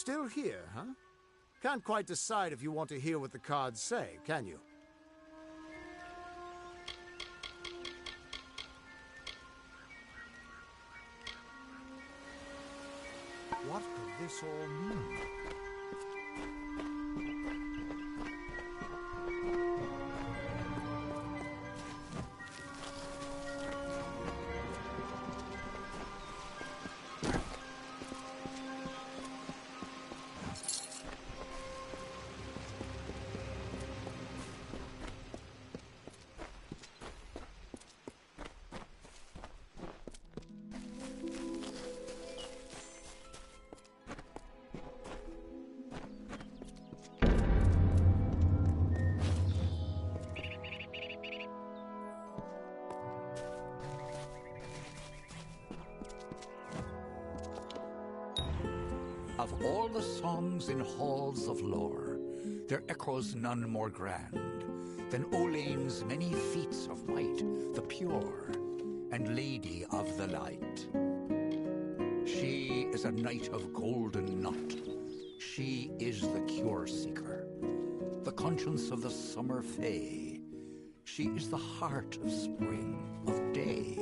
Still here, huh? Can't quite decide if you want to hear what the cards say, can you? What could this all mean? Of all the songs in halls of lore, there echoes none more grand than Olane's many feats of might, the pure and lady of the light. She is a knight of golden knot. She is the cure seeker, the conscience of the summer fae. She is the heart of spring, of day.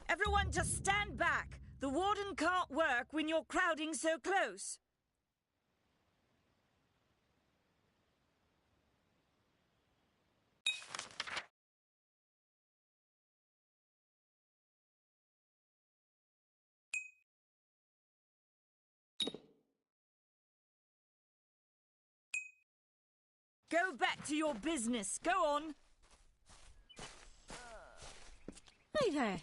Everyone just stand back. The warden can't work when you're crowding so close. Go back to your business. Go on. Hey there.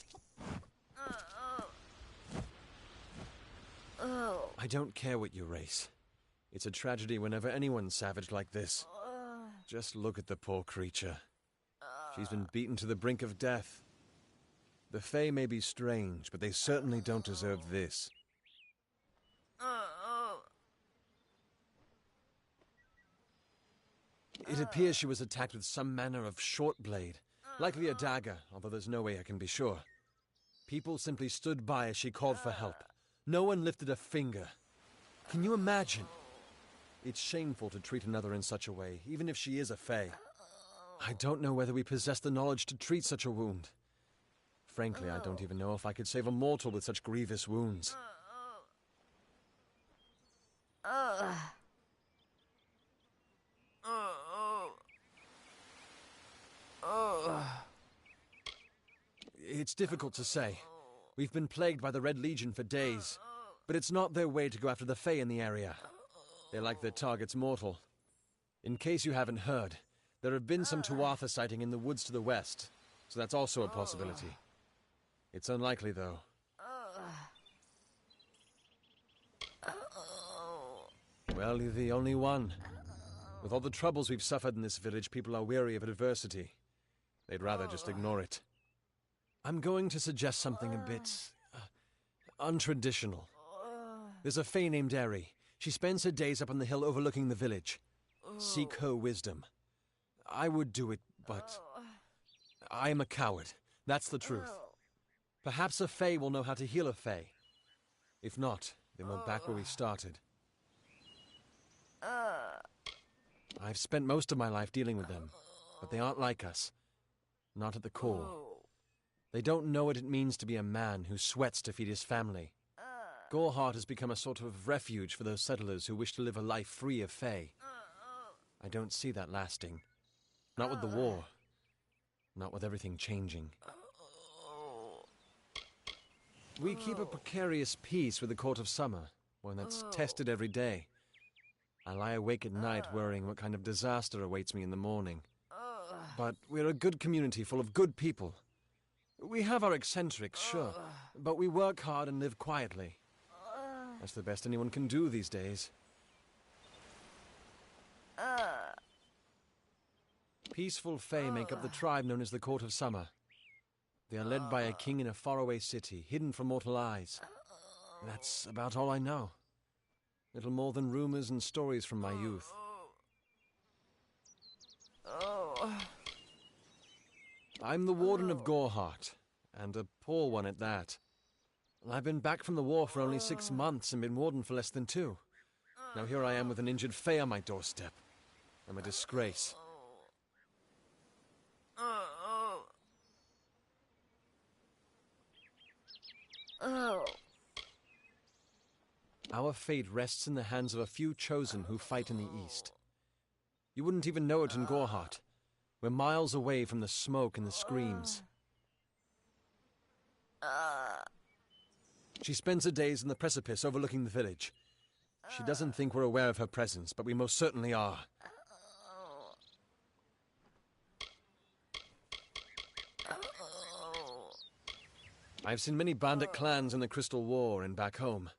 I don't care what you race. It's a tragedy whenever anyone's savage like this. Just look at the poor creature. She's been beaten to the brink of death. The Fae may be strange, but they certainly don't deserve this. It appears she was attacked with some manner of short blade, likely a dagger, although there's no way I can be sure. People simply stood by as she called for help. No one lifted a finger. Can you imagine? It's shameful to treat another in such a way, even if she is a Fae. I don't know whether we possess the knowledge to treat such a wound. Frankly, I don't even know if I could save a mortal with such grievous wounds. It's difficult to say. We've been plagued by the Red Legion for days, but it's not their way to go after the Fae in the area. They like their targets mortal. In case you haven't heard, there have been some Tuatha sighting in the woods to the west, so that's also a possibility. It's unlikely, though. Well, you're the only one. With all the troubles we've suffered in this village, people are weary of adversity. They'd rather just ignore it. I'm going to suggest something a bit untraditional. There's a fae named Eri. She spends her days up on the hill overlooking the village. Seek her wisdom. I would do it, but I am a coward. That's the truth. Perhaps a fae will know how to heal a fae. If not, then we're back where we started. I've spent most of my life dealing with them, but they aren't like us. Not at the core. They don't know what it means to be a man who sweats to feed his family. Goreheart has become a sort of refuge for those settlers who wish to live a life free of fae. I don't see that lasting. Not with the war. Not with everything changing. We keep a precarious peace with the Court of Summer, one that's tested every day. I lie awake at night worrying what kind of disaster awaits me in the morning. But we're a good community full of good people. We have our eccentrics, sure, but we work hard and live quietly. That's the best anyone can do these days. Peaceful fae make up the tribe known as the Court of Summer. They are led by a king in a faraway city, hidden from mortal eyes. That's about all I know. Little more than rumors and stories from my youth. I'm the warden of Goreheart, and a poor one at that. I've been back from the war for only 6 months and been warden for less than 2. Now here I am with an injured fae on my doorstep. I'm a disgrace. Our fate rests in the hands of a few chosen who fight in the east. You wouldn't even know it in Goreheart. We're miles away from the smoke and the screams. She spends her days in the precipice overlooking the village. She doesn't think we're aware of her presence, but we most certainly are. I've seen many bandit clans in the Crystal War and back home,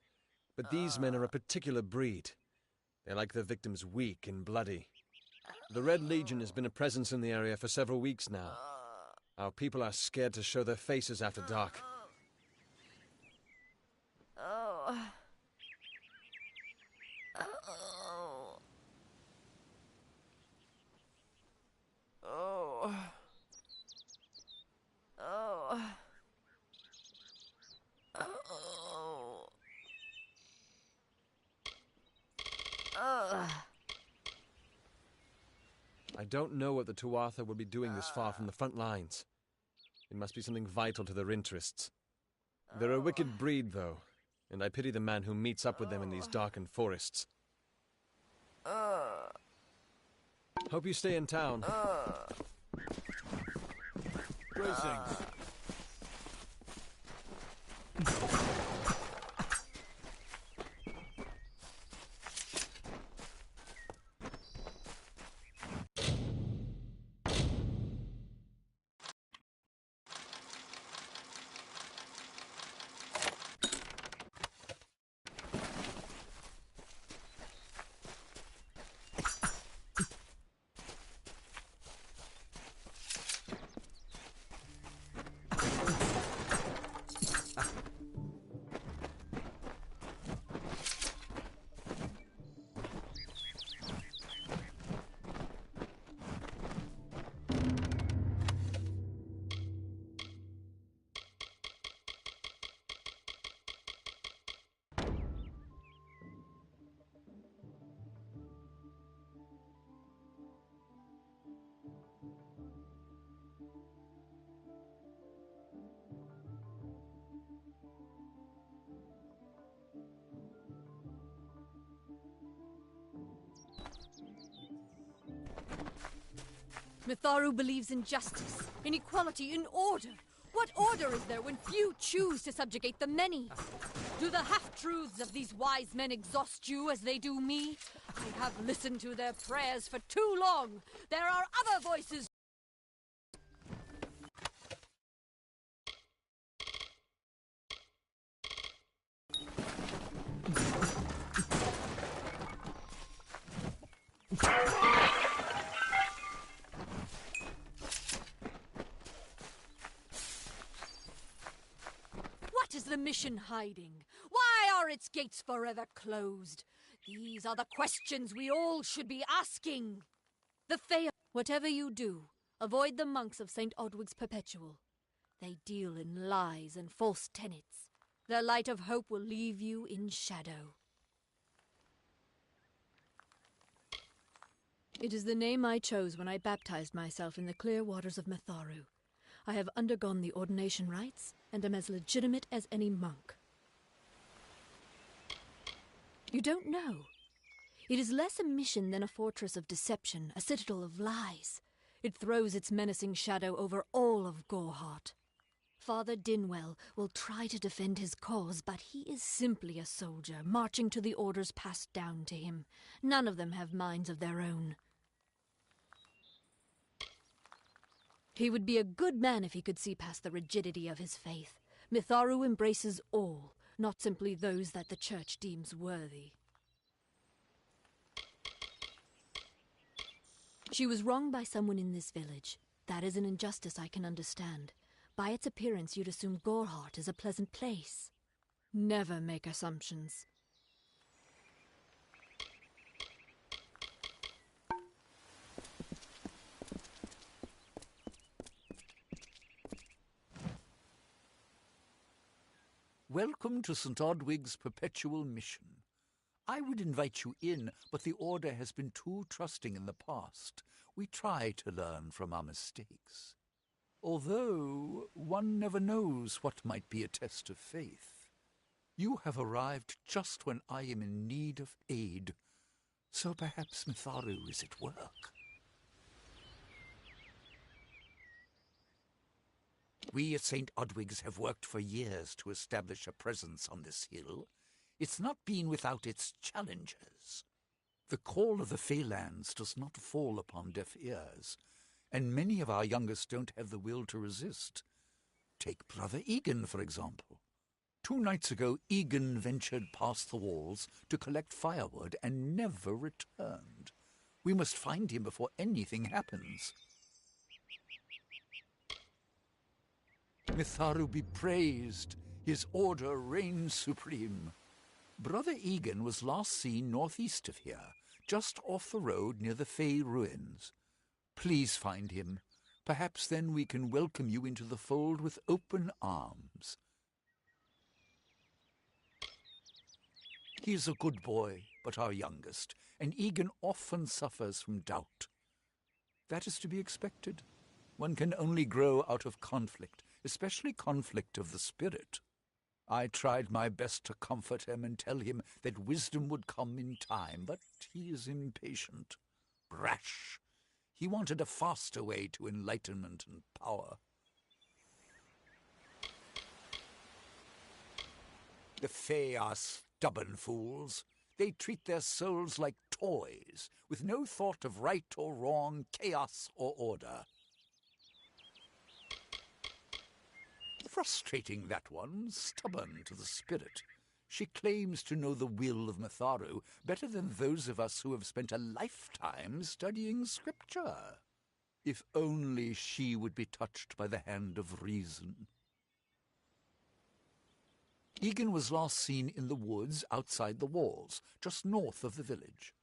but these men are a particular breed. They like their victims weak and bloody. The Red Legion has been a presence in the area for several weeks now. Our people are scared to show their faces after dark. I don't know what the Tuatha would be doing this far from the front lines. It must be something vital to their interests. They're a wicked breed, though, and I pity the man who meets up with them in these darkened forests. Hope you stay in town. Greetings. Mitharu believes in justice, in equality, in order. What order is there when few choose to subjugate the many? Do the half-truths of these wise men exhaust you as they do me? I have listened to their prayers for too long. There are other voices. What is the mission hiding? Why are its gates forever closed? These are the questions we all should be asking. The Fae, whatever you do, avoid the monks of St. Odwig's Perpetual. They deal in lies and false tenets. Their light of hope will leave you in shadow. It is the name I chose when I baptized myself in the clear waters of Mitharu. I have undergone the ordination rites and am as legitimate as any monk. You don't know. It is less a mission than a fortress of deception, a citadel of lies. It throws its menacing shadow over all of Gorehart. Father Dinwell will try to defend his cause, but he is simply a soldier, marching to the orders passed down to him. None of them have minds of their own. He would be a good man if he could see past the rigidity of his faith. Mitharu embraces all, not simply those that the Church deems worthy. She was wronged by someone in this village. That is an injustice I can understand. By its appearance, you'd assume Gorehart is a pleasant place. Never make assumptions. Welcome to St. Odwig's Perpetual Mission. I would invite you in, but the Order has been too trusting in the past. We try to learn from our mistakes. Although one never knows what might be a test of faith. You have arrived just when I am in need of aid, so perhaps Mitharu is at work. We at St. Odwig's have worked for years to establish a presence on this hill. It's not been without its challenges. The call of the Feylands does not fall upon deaf ears, and many of our youngest don't have the will to resist. Take Brother Egan, for example. 2 nights ago, Egan ventured past the walls to collect firewood and never returned. We must find him before anything happens. Mitharu be praised. His order reigns supreme. Brother Egan was last seen northeast of here, just off the road near the Fey ruins. Please find him. Perhaps then we can welcome you into the fold with open arms. He is a good boy, but our youngest, and Egan often suffers from doubt. That is to be expected. One can only grow out of conflict, especially conflict of the spirit. I tried my best to comfort him and tell him that wisdom would come in time, but he is impatient, brash. He wanted a faster way to enlightenment and power. The Fae are stubborn fools. They treat their souls like toys, with no thought of right or wrong, chaos or order. Frustrating, that one, stubborn to the spirit. She claims to know the will of Mitharu better than those of us who have spent a lifetime studying scripture. If only she would be touched by the hand of reason. Egan was last seen in the woods outside the walls, just north of the village.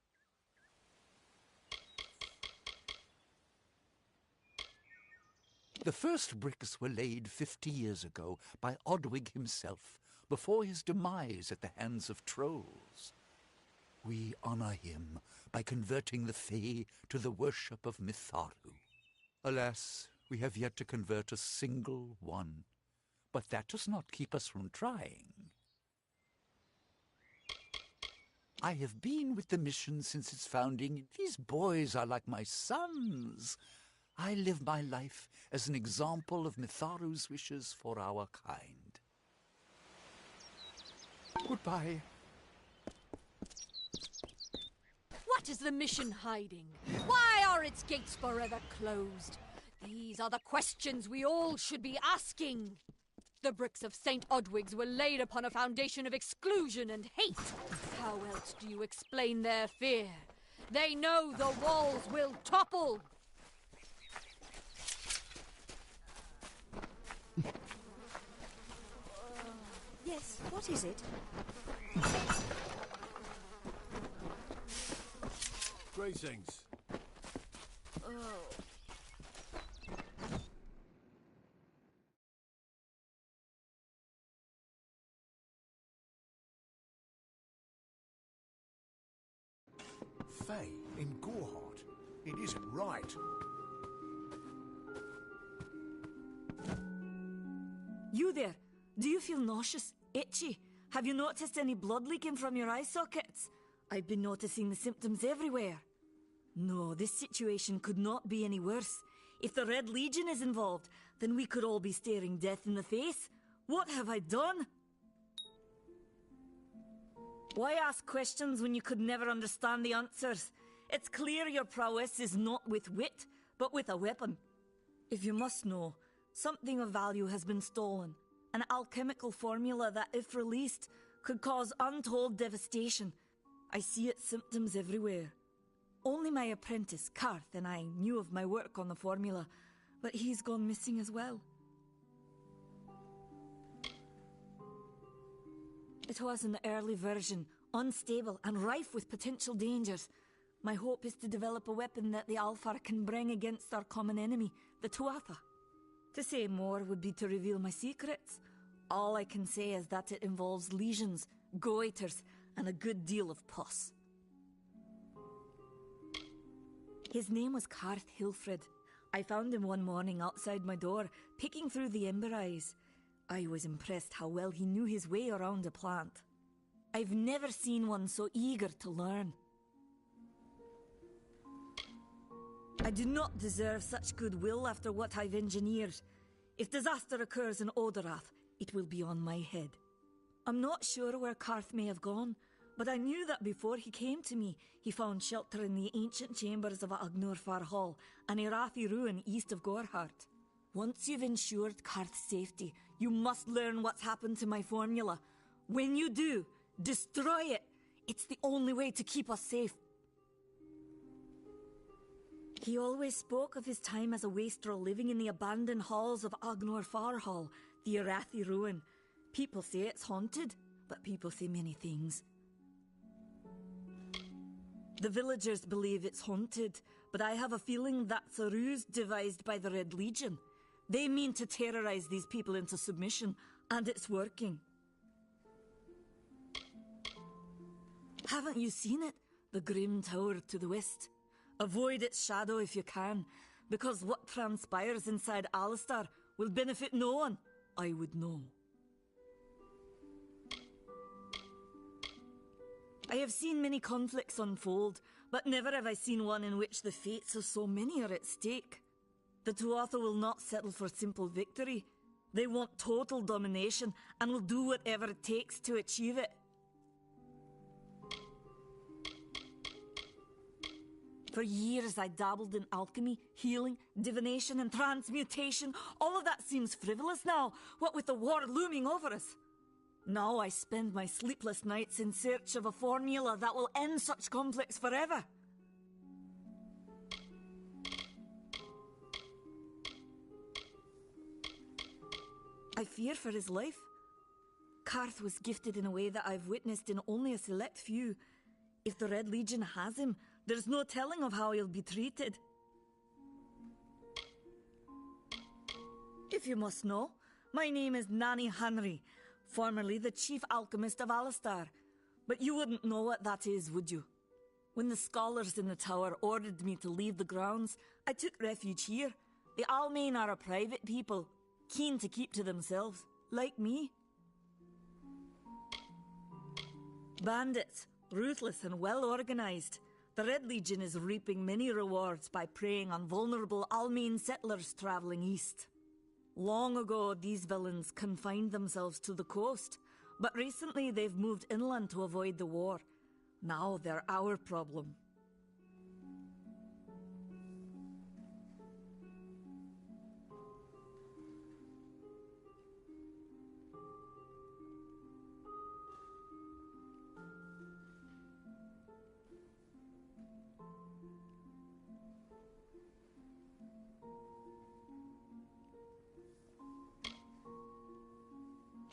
The first bricks were laid 50 years ago by Odwig himself, before his demise at the hands of trolls. We honor him by converting the Fae to the worship of Mitharu. Alas, we have yet to convert a single one, but that does not keep us from trying. I have been with the mission since its founding. These boys are like my sons. I live my life as an example of Mitharu's wishes for our kind. Goodbye. What is the mission hiding? Why are its gates forever closed? These are the questions we all should be asking. The bricks of St. Odwig's were laid upon a foundation of exclusion and hate. How else do you explain their fear? They know the walls will topple! Yes, what is it? Greetings. Faye in Goreheart. It isn't right. You there? Do you feel nauseous? Itchy? Have you noticed any blood leaking from your eye sockets? I've been noticing the symptoms everywhere. No, this situation could not be any worse. If the Red Legion is involved, then we could all be staring death in the face. What have I done? Why ask questions when you could never understand the answers? It's clear your prowess is not with wit, but with a weapon. If you must know, something of value has been stolen. An alchemical formula that, if released, could cause untold devastation. I see its symptoms everywhere. Only my apprentice, Karth, and I knew of my work on the formula, but he's gone missing as well. It was an early version, unstable and rife with potential dangers. My hope is to develop a weapon that the Alfar can bring against our common enemy, the Tuatha. To say more would be to reveal my secrets. All I can say is that it involves legions, goiters, and a good deal of pus. His name was Karth Hilfred. I found him one morning outside my door, picking through the ember eyes. I was impressed how well he knew his way around a plant. I've never seen one so eager to learn. I do not deserve such goodwill after what I've engineered. If disaster occurs in Odorath, it will be on my head. I'm not sure where Karth may have gone, but I knew that before he came to me, he found shelter in the ancient chambers of Agnurfar Hall, an Irathi ruin east of Goreheart. Once you've ensured Karth's safety, you must learn what's happened to my formula. When you do, destroy it. It's the only way to keep us safe. He always spoke of his time as a wastrel living in the abandoned halls of Agnurfar Hall, the Irathi ruin. People say it's haunted, but people say many things. The villagers believe it's haunted, but I have a feeling that's a ruse devised by the Red Legion. They mean to terrorize these people into submission, and it's working. Haven't you seen it? The grim tower to the west. Avoid its shadow if you can, because what transpires inside Alistar will benefit no one. I would know. I have seen many conflicts unfold, but never have I seen one in which the fates of so many are at stake. The Tuatha will not settle for simple victory. They want total domination and will do whatever it takes to achieve it. For years I dabbled in alchemy, healing, divination and transmutation. All of that seems frivolous now, what with the war looming over us. Now I spend my sleepless nights in search of a formula that will end such conflicts forever. I fear for his life. Karth was gifted in a way that I've witnessed in only a select few. If the Red Legion has him, there's no telling of how he'll be treated. If you must know, my name is Nani Henry, formerly the chief alchemist of Alistar. But you wouldn't know what that is, would you? When the scholars in the tower ordered me to leave the grounds, I took refuge here. The Almain are a private people, keen to keep to themselves, like me. Bandits, ruthless and well organized. The Red Legion is reaping many rewards by preying on vulnerable Almain settlers traveling east. Long ago, these villains confined themselves to the coast, but recently they've moved inland to avoid the war. Now they're our problem.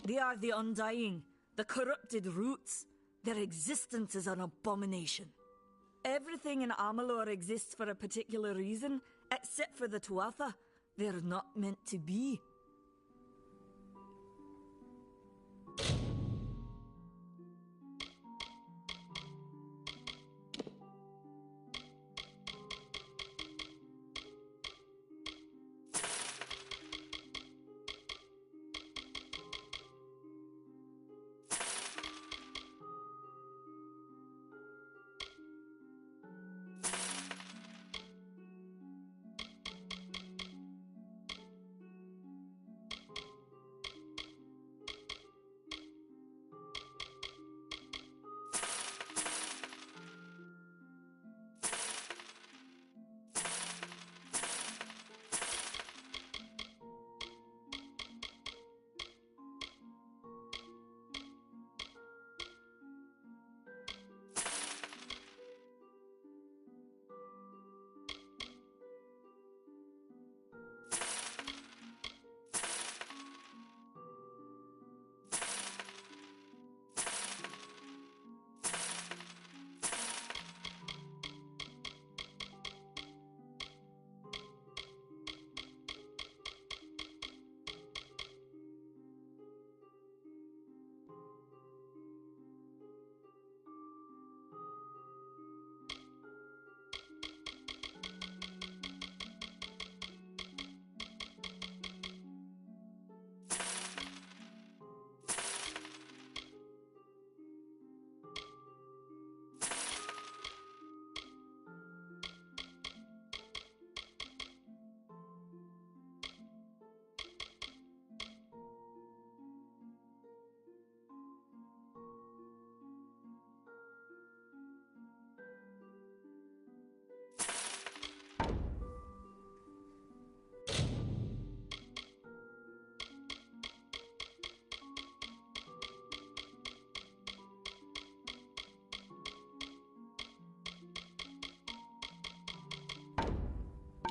They are the Undying, the corrupted roots. Their existence is an abomination. Everything in Amalur exists for a particular reason, except for the Tuatha. They're not meant to be.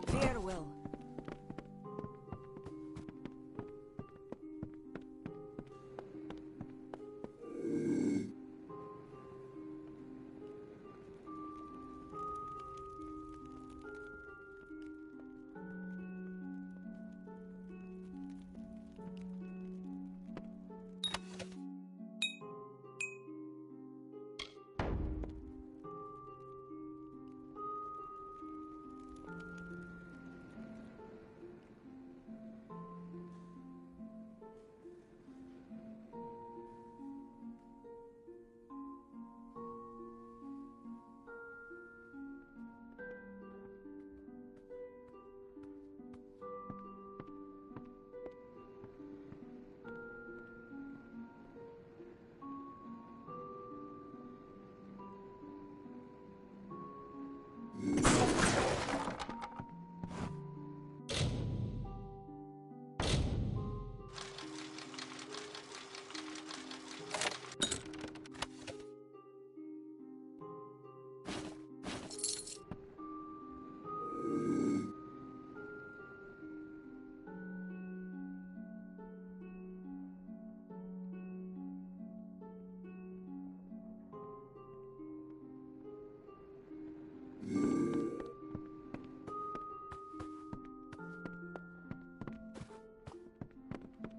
Farewell.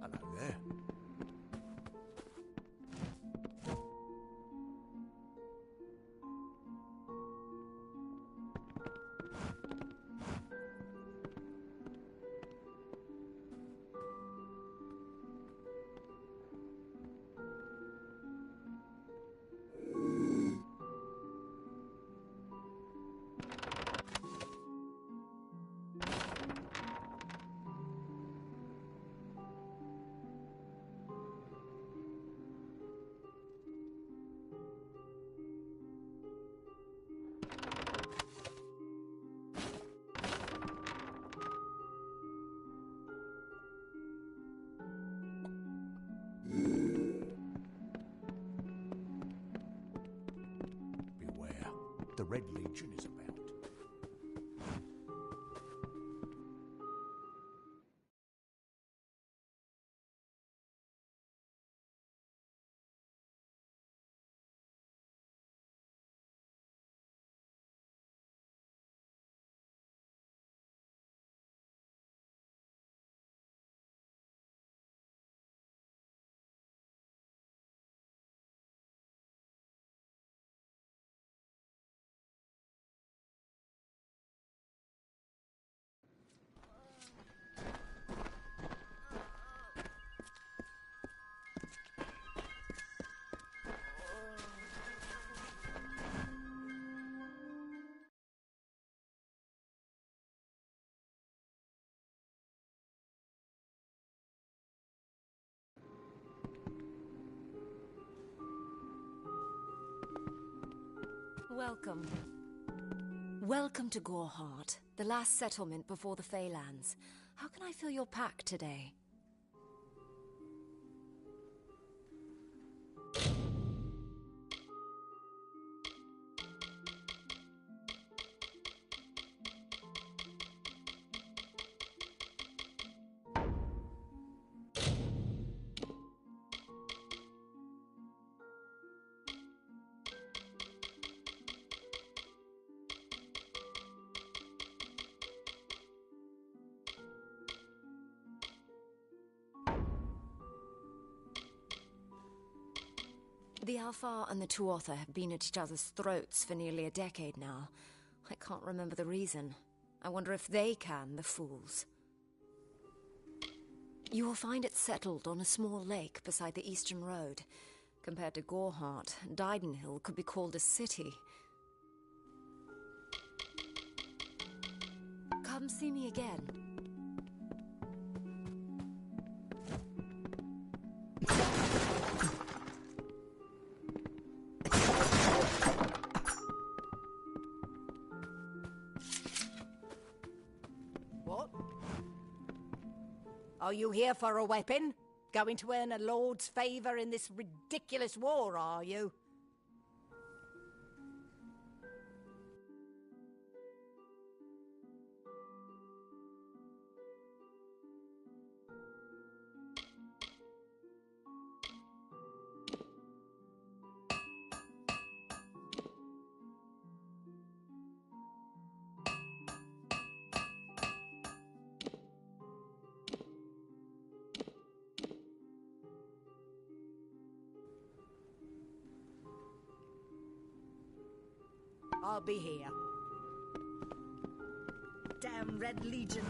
Hello there. Beware, the Red Legion is about. Welcome. Welcome to Goreheart, the last settlement before the Feylands. How can I fill your pack today? The Alfar and the Tuatha have been at each other's throats for nearly a decade now. I can't remember the reason. I wonder if they can, the fools. You will find it settled on a small lake beside the Eastern Road. Compared to Goreheart, Didenhill could be called a city. Come see me again. Are you here for a weapon? Going to earn a lord's favour in this ridiculous war, are you? I'll be here. Damn Red Legion.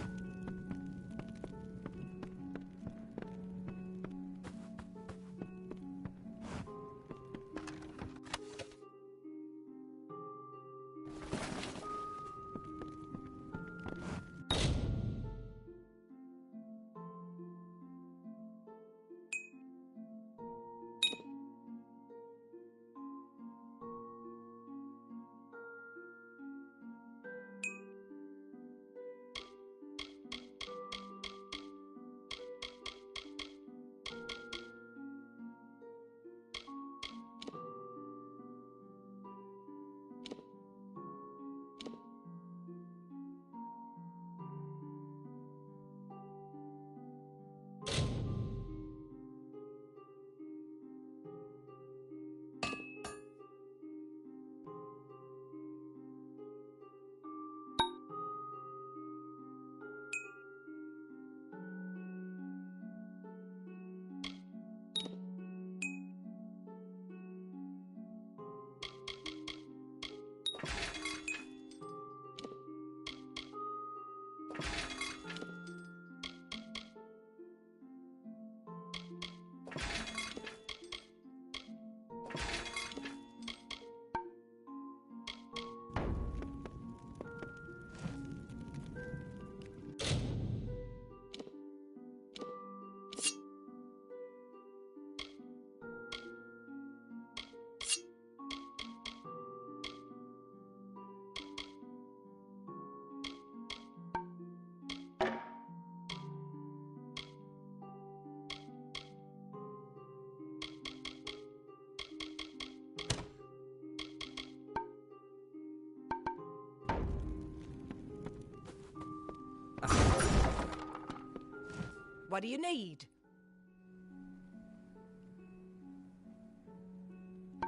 What do you need?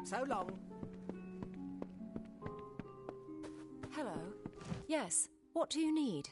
So long. Hello. Yes, what do you need?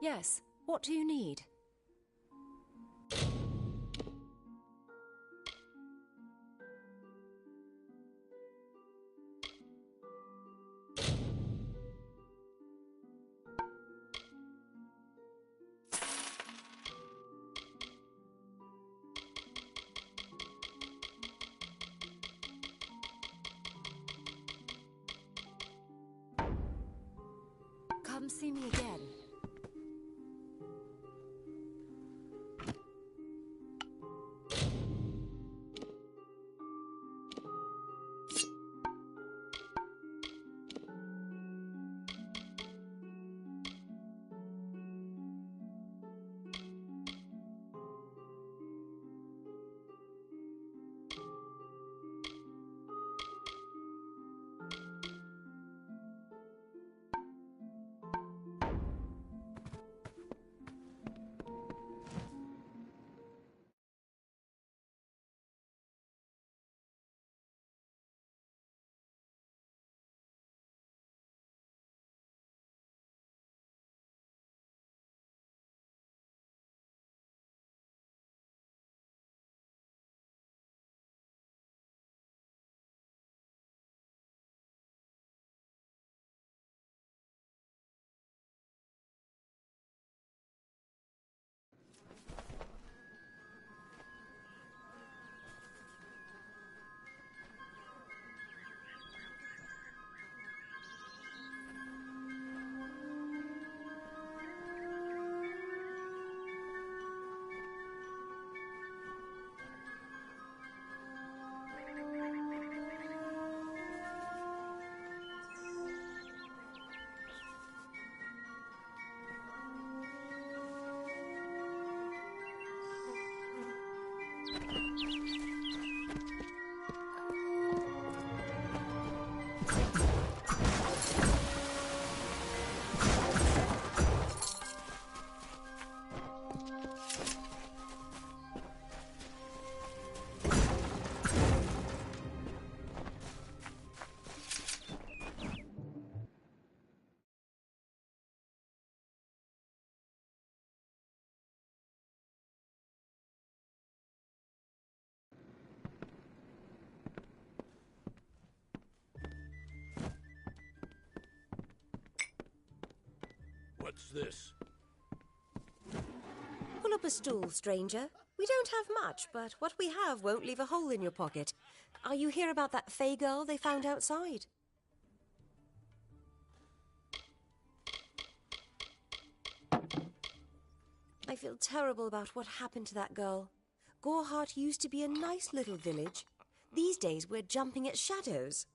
Yes. What do you need? Come see me again. What's this? Pull up a stool, stranger. We don't have much, but what we have won't leave a hole in your pocket. Are you here about that Fey girl they found outside? I feel terrible about what happened to that girl. Gorehart used to be a nice little village. These days we're jumping at shadows.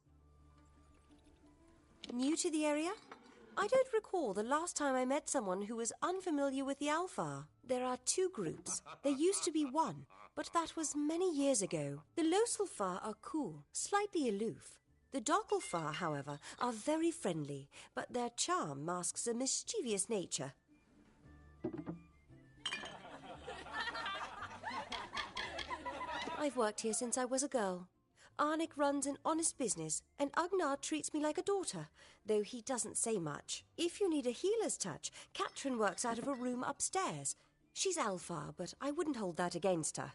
New to the area? I don't recall the last time I met someone who was unfamiliar with the Alfar. There are two groups. There used to be one, but that was many years ago. The Loselfar are cool, slightly aloof. The Dockelfar, however, are very friendly, but their charm masks a mischievous nature. I've worked here since I was a girl. Arnik runs an honest business, and Agnar treats me like a daughter, though he doesn't say much. If you need a healer's touch, Katrin works out of a room upstairs. She's Alfar, but I wouldn't hold that against her.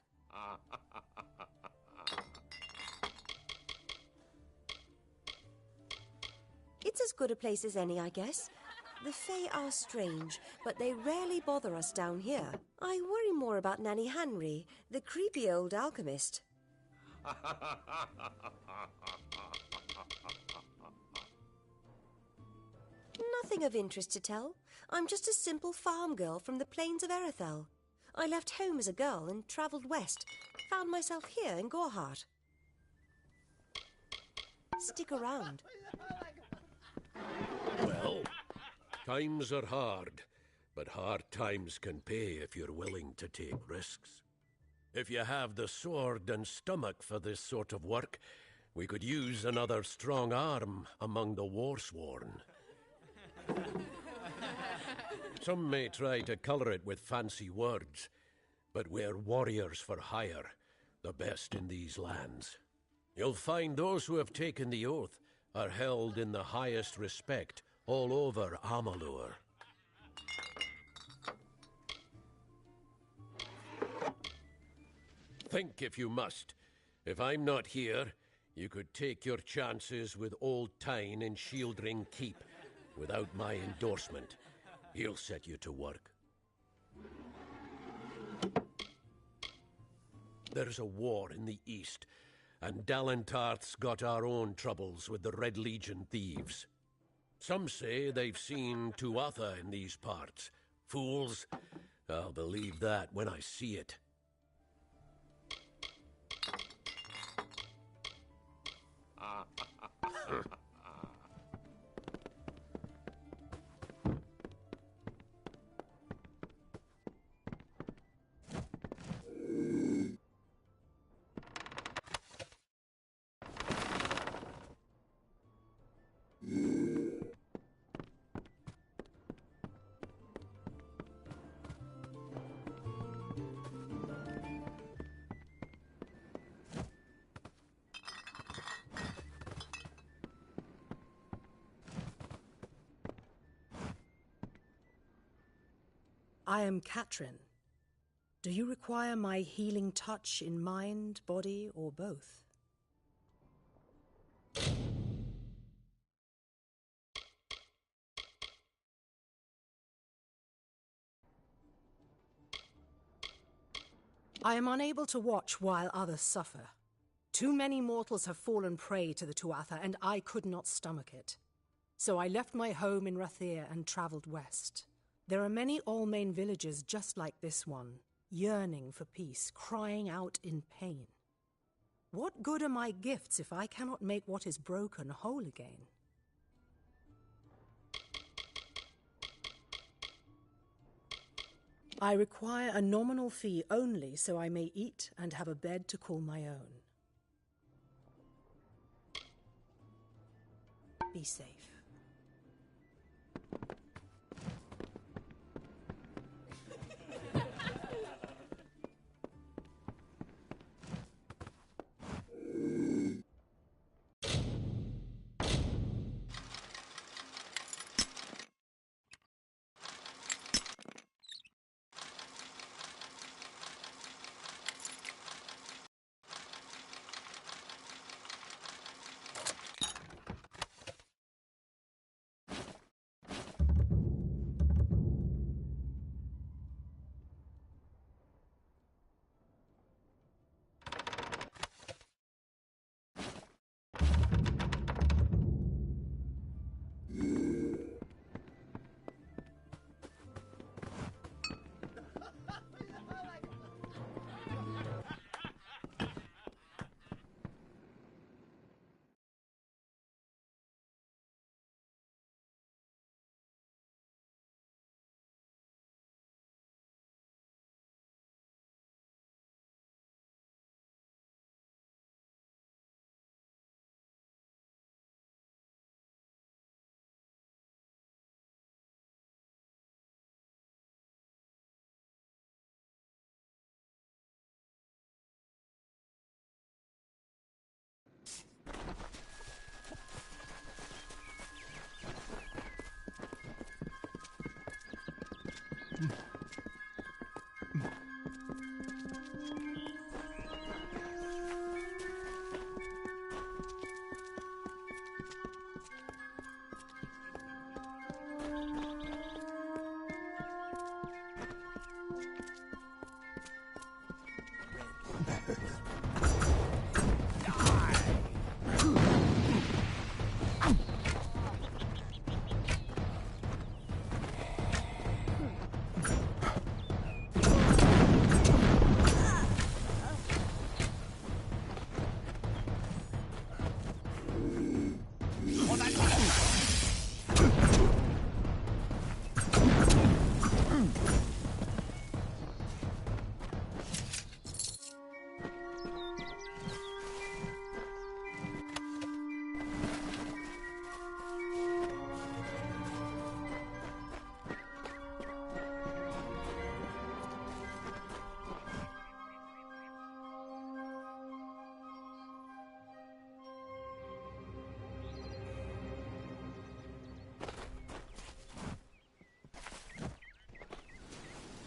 It's as good a place as any, I guess. The Fae are strange, but they rarely bother us down here. I worry more about Nanny Henry, the creepy old alchemist. Nothing of interest to tell. I'm just a simple farm girl from the plains of Erethel. I left home as a girl and travelled west. Found myself here in Gorehart. Stick around. Well, times are hard, but hard times can pay if you're willing to take risks. If you have the sword and stomach for this sort of work, we could use another strong arm among the warsworn. Some may try to colour it with fancy words, but we're warriors for hire, the best in these lands. You'll find those who have taken the oath are held in the highest respect all over Amalur. Think if you must. If I'm not here, you could take your chances with old Tyne in Shieldring Keep without my endorsement. He'll set you to work. There's a war in the east, and Dalentarth's got our own troubles with the Red Legion thieves. Some say they've seen Tuatha in these parts. Fools. I'll believe that when I see it. I am Katrin. Do you require my healing touch in mind, body, or both? I am unable to watch while others suffer. Too many mortals have fallen prey to the Tuatha, and I could not stomach it. So I left my home in Rathir and travelled west. There are many Almain villages just like this one, yearning for peace, crying out in pain. What good are my gifts if I cannot make what is broken whole again? I require a nominal fee only so I may eat and have a bed to call my own. Be safe.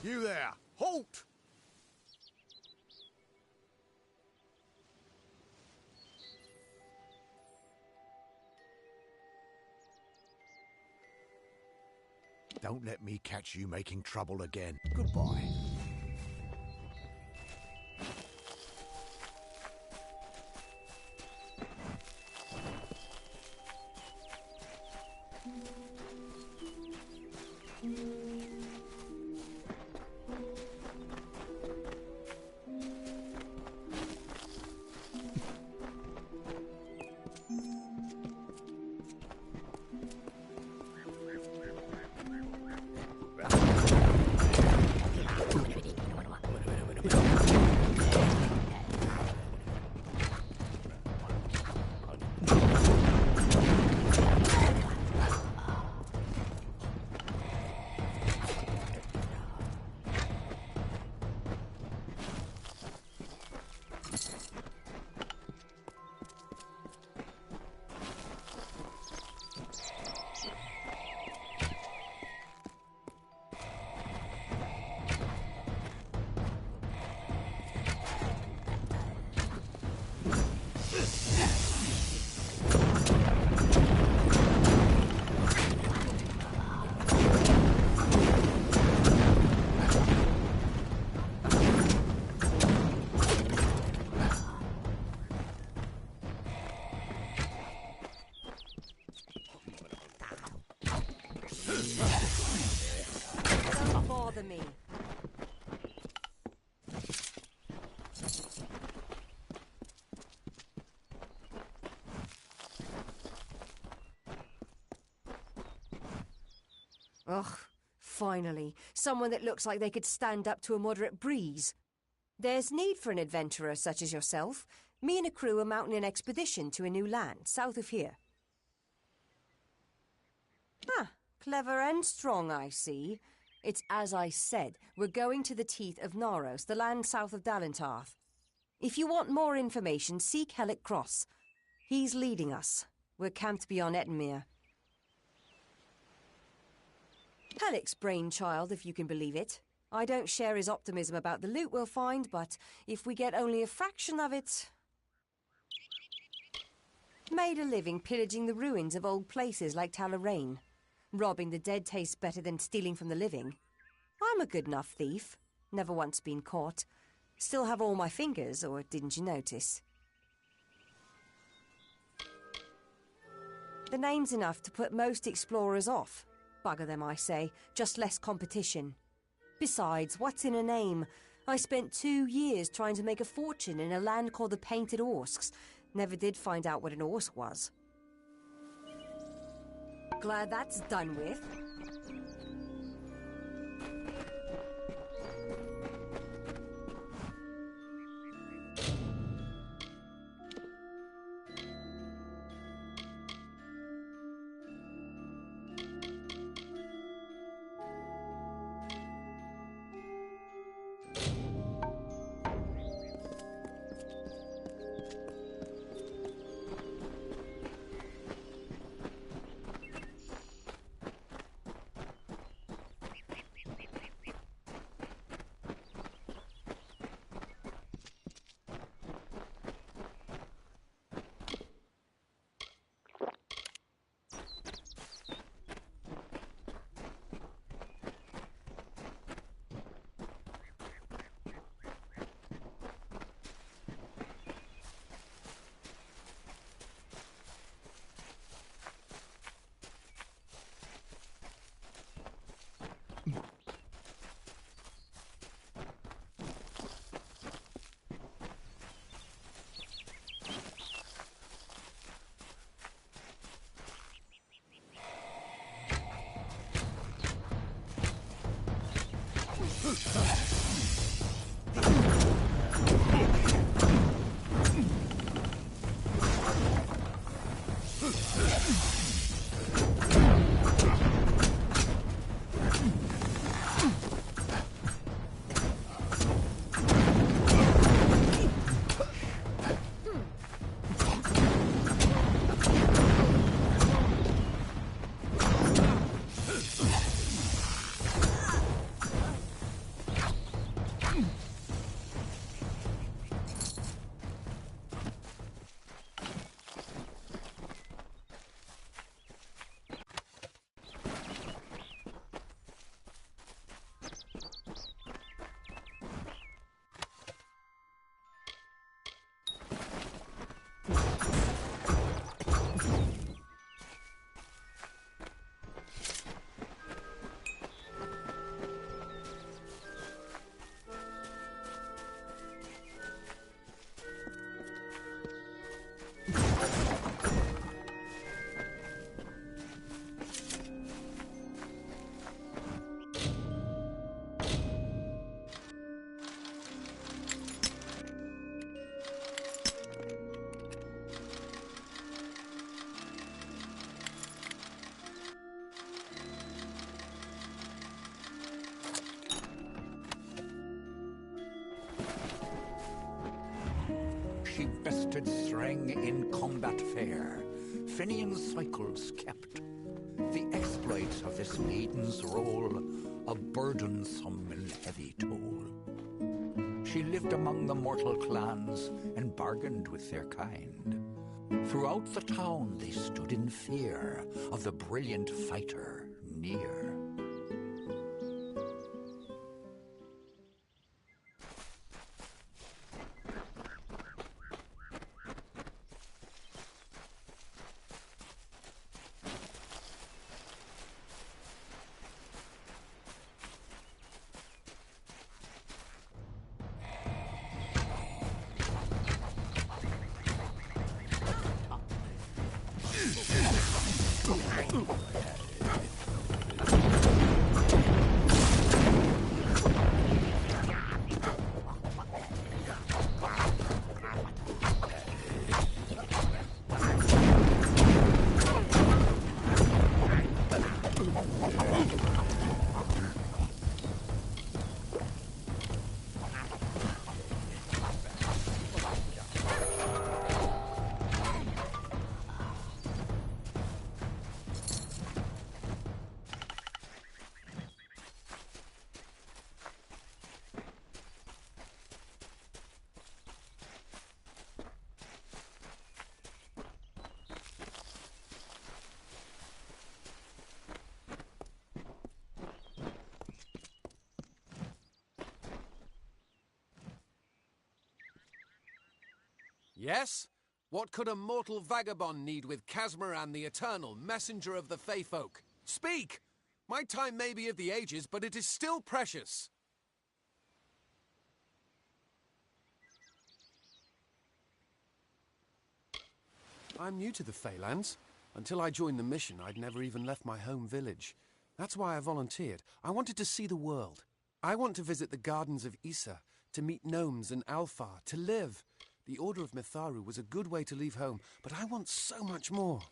You there! Halt! Don't let me catch you making trouble again. Goodbye. Don't bother me. Ugh, finally. Someone that looks like they could stand up to a moderate breeze. There's need for an adventurer such as yourself. Me and a crew are mounting an expedition to a new land, south of here. Ah, clever and strong, I see. It's as I said, we're going to the teeth of Naros, the land south of Dalentarth. If you want more information, seek Hellick Cross. He's leading us. We're camped beyond Ettenmere. Hellick's brainchild, if you can believe it. I don't share his optimism about the loot we'll find, but if we get only a fraction of it... Made a living pillaging the ruins of old places like Talarain. Robbing the dead tastes better than stealing from the living. I'm a good enough thief. Never once been caught. Still have all my fingers, or didn't you notice? The name's enough to put most explorers off. Bugger them, I say. Just less competition. Besides, what's in a name? I spent 2 years trying to make a fortune in a land called the Painted Orsks. Never did find out what an Orsk was. Glad that's done with. she bested thrang in combat fair, Finian's cycles kept. The exploits of this maiden's role, a burdensome and heavy toll. She lived among the mortal clans and bargained with their kind. Throughout the town they stood in fear of the brilliant fighter near. Yes? What could a mortal vagabond need with Casmaran the Eternal, messenger of the Fey folk? Speak! My time may be of the ages, but it is still precious. I'm new to the Feylands. Until I joined the mission, I'd never even left my home village. That's why I volunteered. I wanted to see the world. I want to visit the gardens of Issa, to meet gnomes and Alfar, to live. The Order of Mitharu was a good way to leave home, but I want so much more.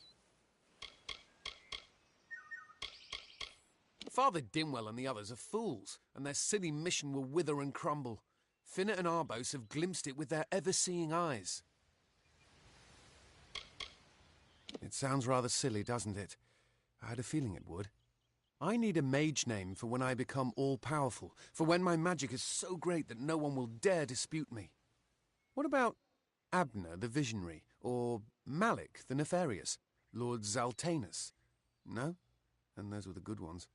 Father Dimwell and the others are fools, and their silly mission will wither and crumble. Finna and Arbos have glimpsed it with their ever-seeing eyes. It sounds rather silly, doesn't it? I had a feeling it would. I need a mage name for when I become all-powerful, for when my magic is so great that no one will dare dispute me. What about Abner the Visionary, or Malik the Nefarious, Lord Zaltanus? No? And those were the good ones.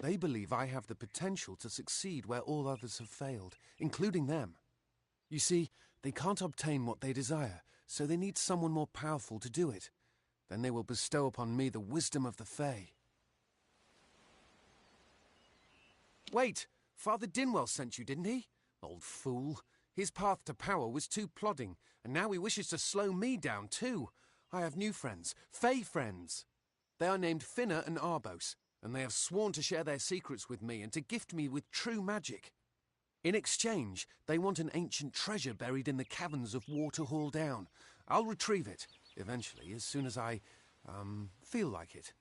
They believe I have the potential to succeed where all others have failed, including them. You see, they can't obtain what they desire, so they need someone more powerful to do it. Then they will bestow upon me the wisdom of the Fae. Wait! Father Dinwell sent you, didn't he? Old fool. His path to power was too plodding, and now he wishes to slow me down too. I have new friends, Fae friends. They are named Finna and Arbos, and they have sworn to share their secrets with me and to gift me with true magic. In exchange, they want an ancient treasure buried in the caverns of Waterhall Down. I'll retrieve it, eventually, as soon as I, feel like it.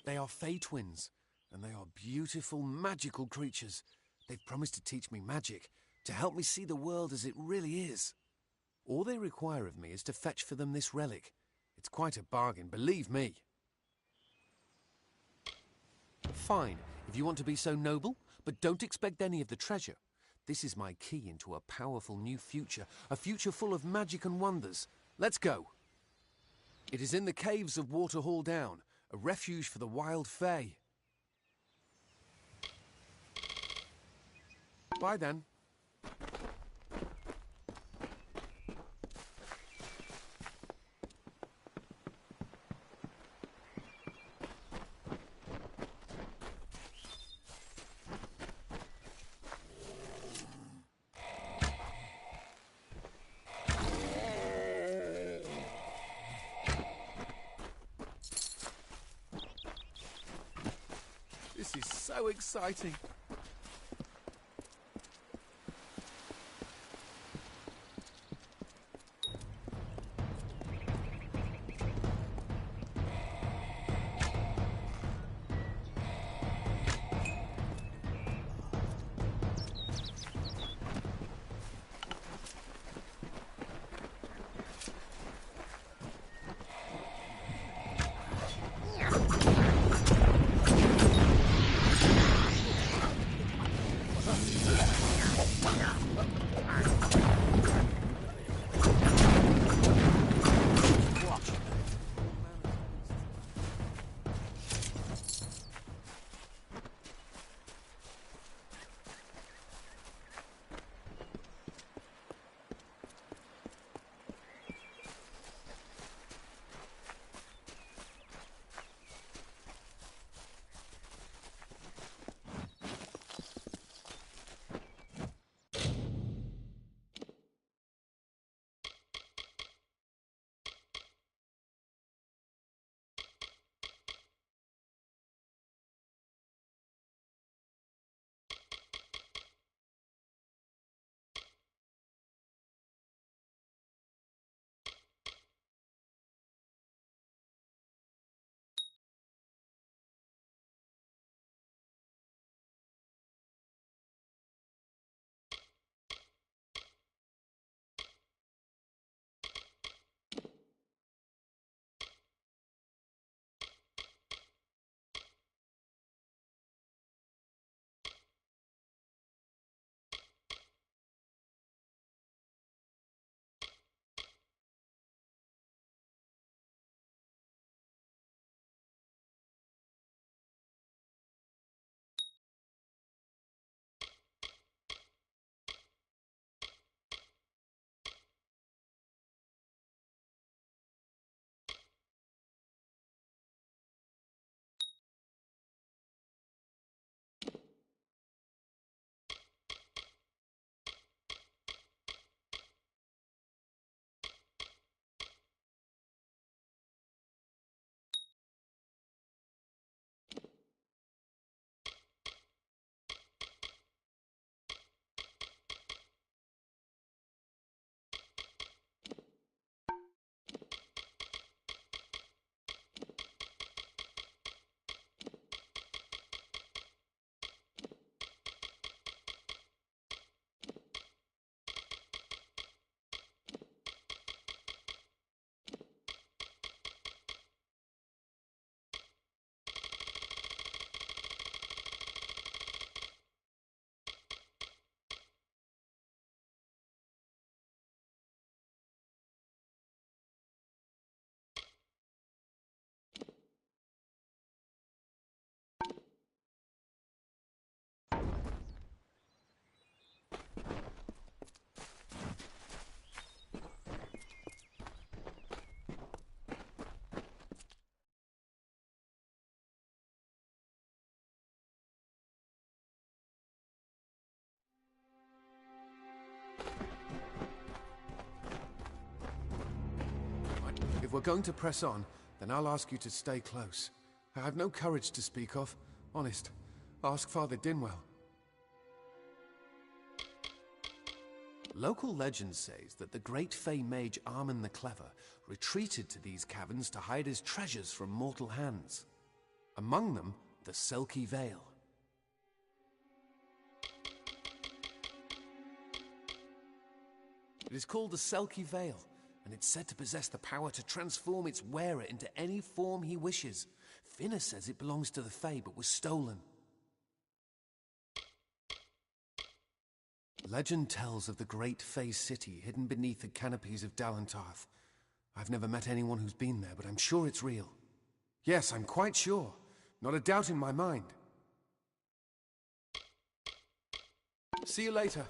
They are Fae twins, and they are beautiful, magical creatures. They've promised to teach me magic, to help me see the world as it really is. All they require of me is to fetch for them this relic. It's quite a bargain, believe me. Fine, if you want to be so noble, but don't expect any of the treasure. This is my key into a powerful new future, a future full of magic and wonders. Let's go. It is in the caves of Waterhall Down, a refuge for the wild Fae. Bye then. This is so exciting. we're going to press on, then I'll ask you to stay close. I have no courage to speak of. Honest. Ask Father Dinwell. Local legend says that the great Fey mage Armin the Clever retreated to these caverns to hide his treasures from mortal hands. Among them, the Selkie Veil. It is called the Selkie Veil, and it's said to possess the power to transform its wearer into any form he wishes. Finna says it belongs to the Fey, but was stolen. Legend tells of the great Fey city hidden beneath the canopies of Dalantarth. I've never met anyone who's been there, but I'm sure it's real. Yes, I'm quite sure. Not a doubt in my mind. See you later.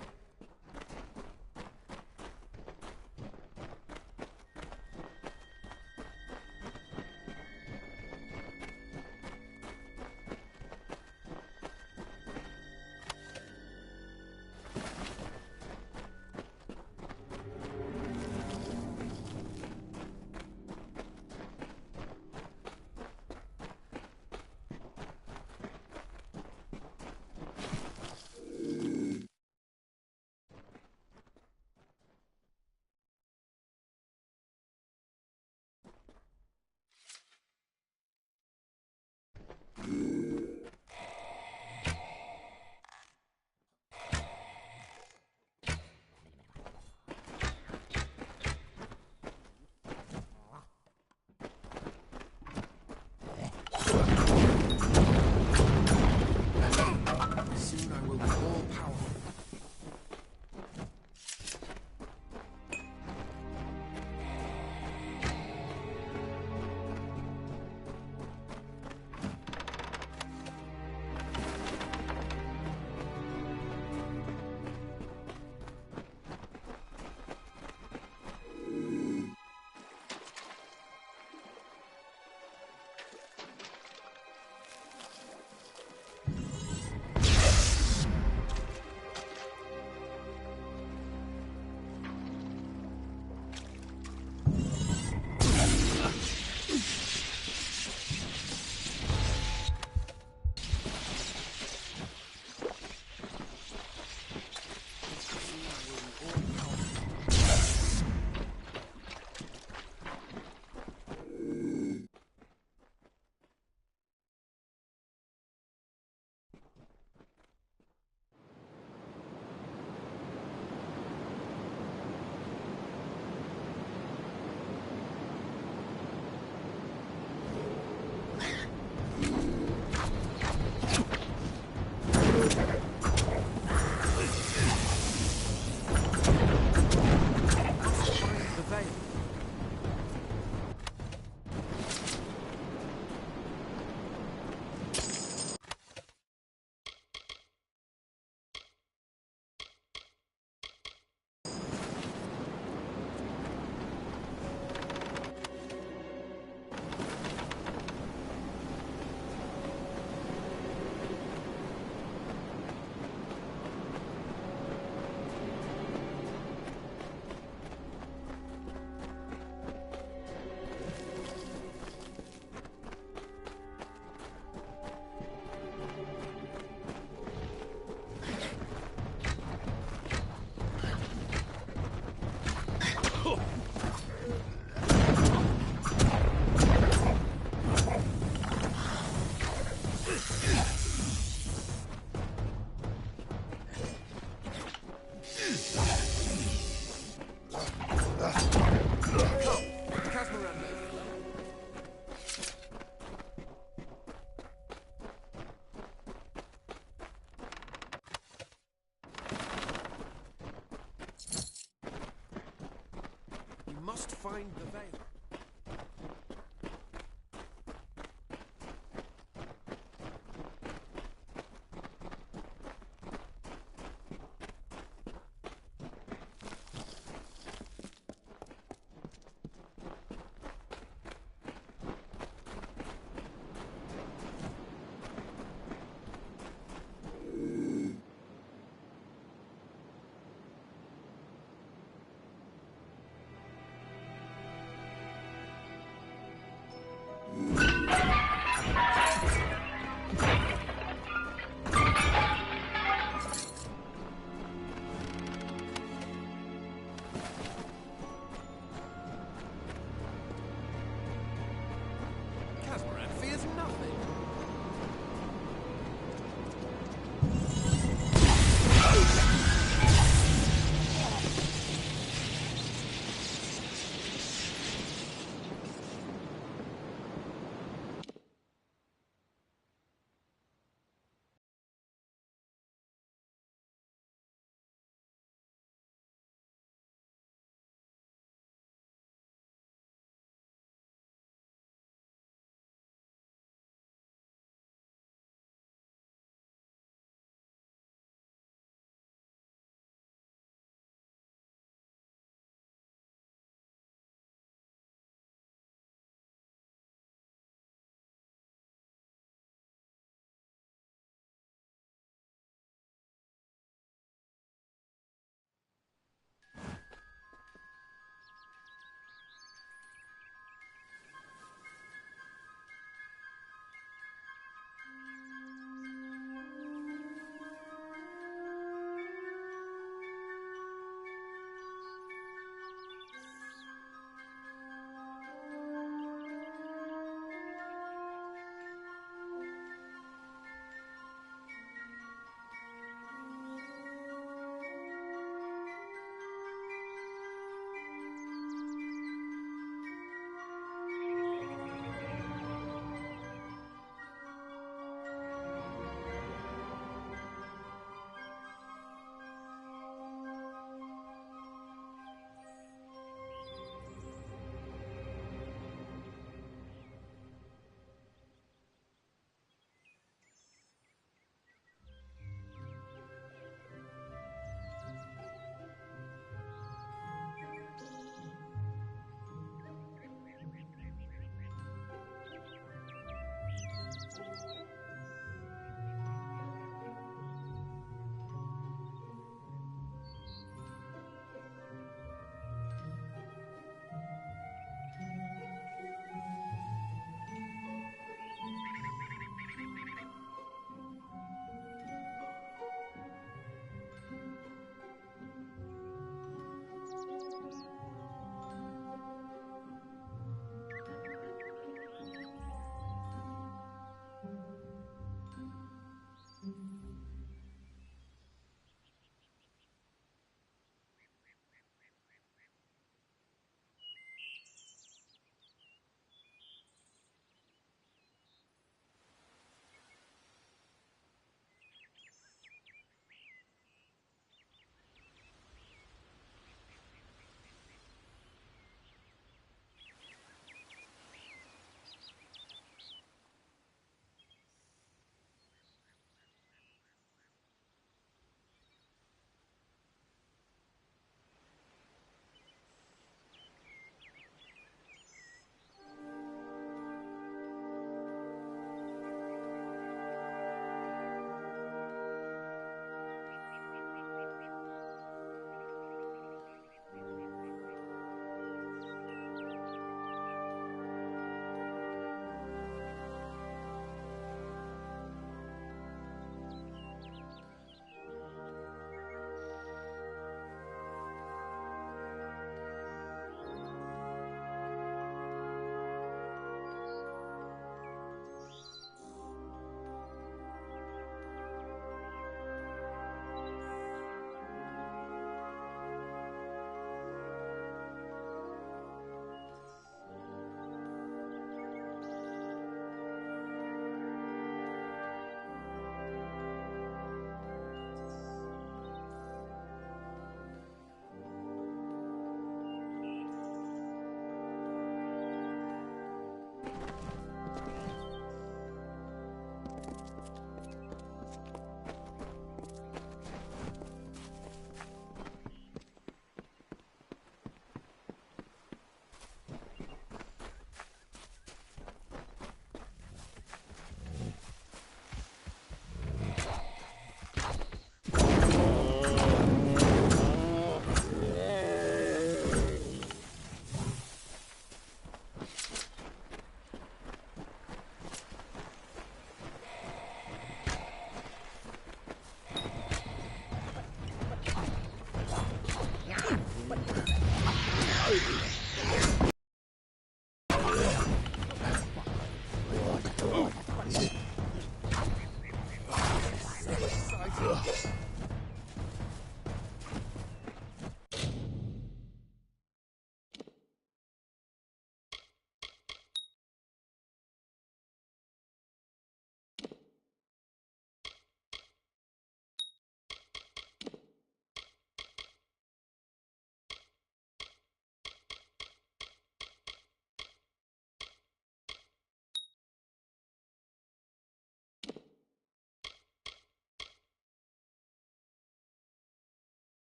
Casmaran fears nothing.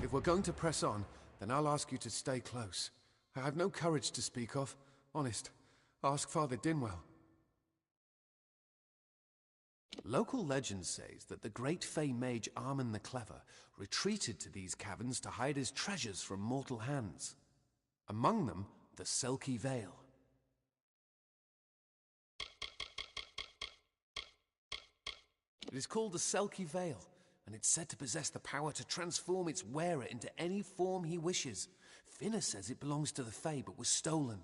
If we're going to press on, then I'll ask you to stay close. I have no courage to speak of. Honest. Ask Father Dinwell. Local legend says that the great Fey mage Armin the Clever retreated to these caverns to hide his treasures from mortal hands. Among them, the Selkie Veil. It is called the Selkie Veil, and it's said to possess the power to transform its wearer into any form he wishes. Finna says it belongs to the Fae, but was stolen.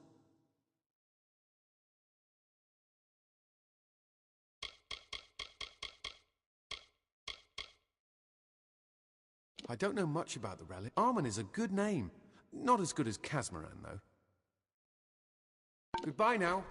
I don't know much about the relic. Armin is a good name. Not as good as Casmaran, though. Goodbye now.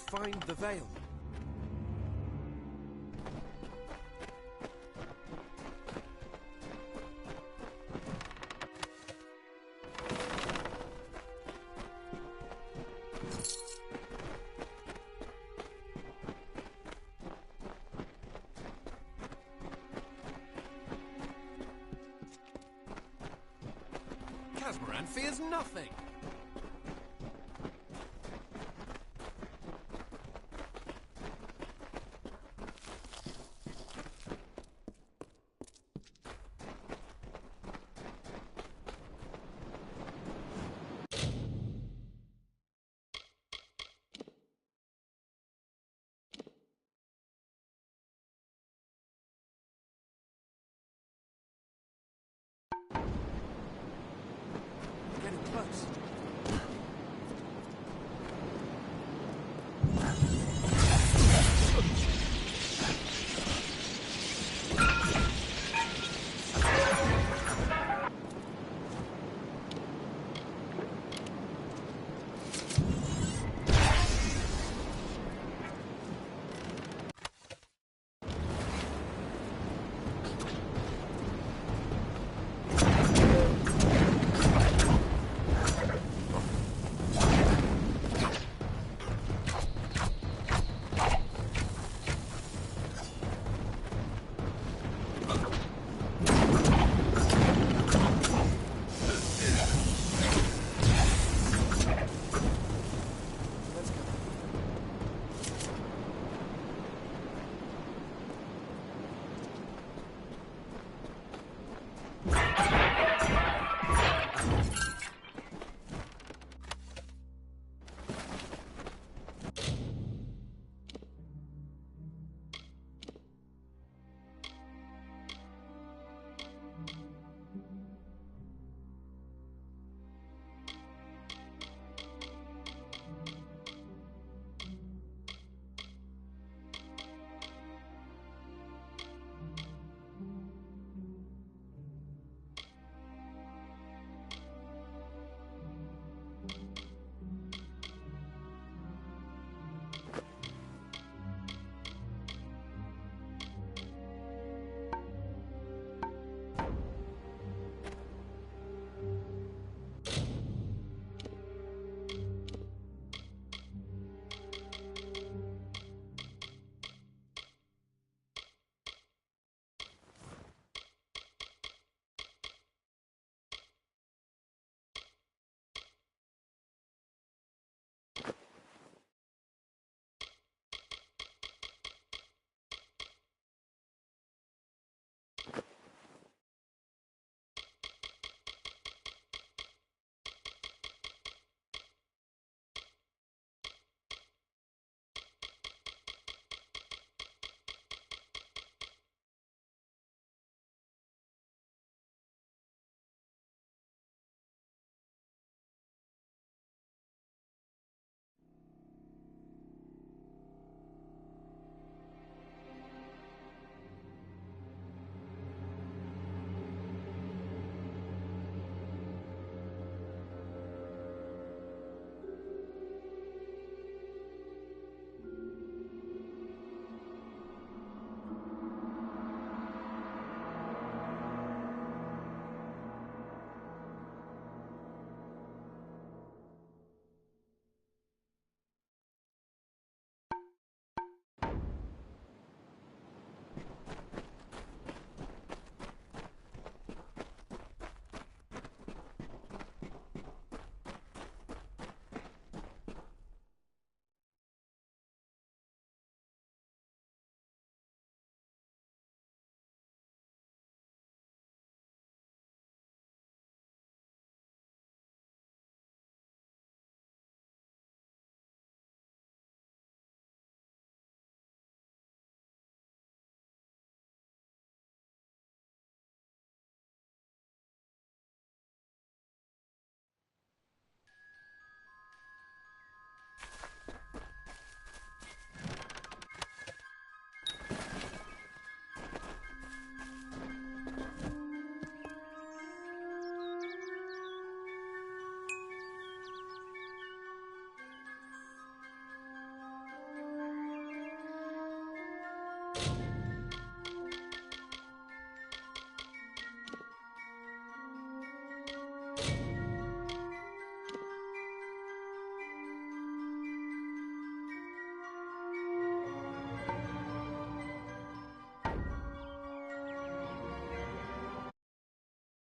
Find the veil. and fears nothing.